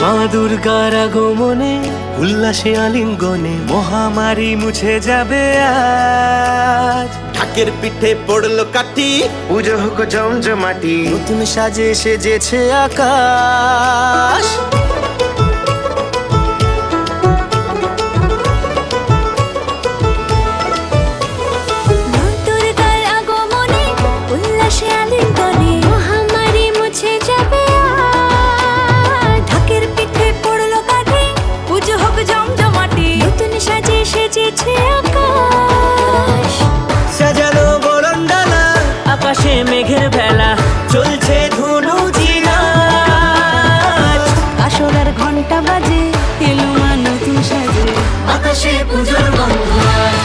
মা দুর্গার আগমনে উল্লাসে আলিঙ্গনে মহামারী মুছে যাবে আজ। ঢাকের পিঠে পড়লো কাঠি, পুজো হোক জমজমাটি, নতুন সাজে সেজেছে আকাশ। সাজানো বরণডালা, আকাশে মেঘের ভেলা, চলছে ধুনুচি নাচ। আসরার ঘন্টা বাজে, এলো মা নতুন সাজে, আকাশে পুজোর গন্ধ আজ।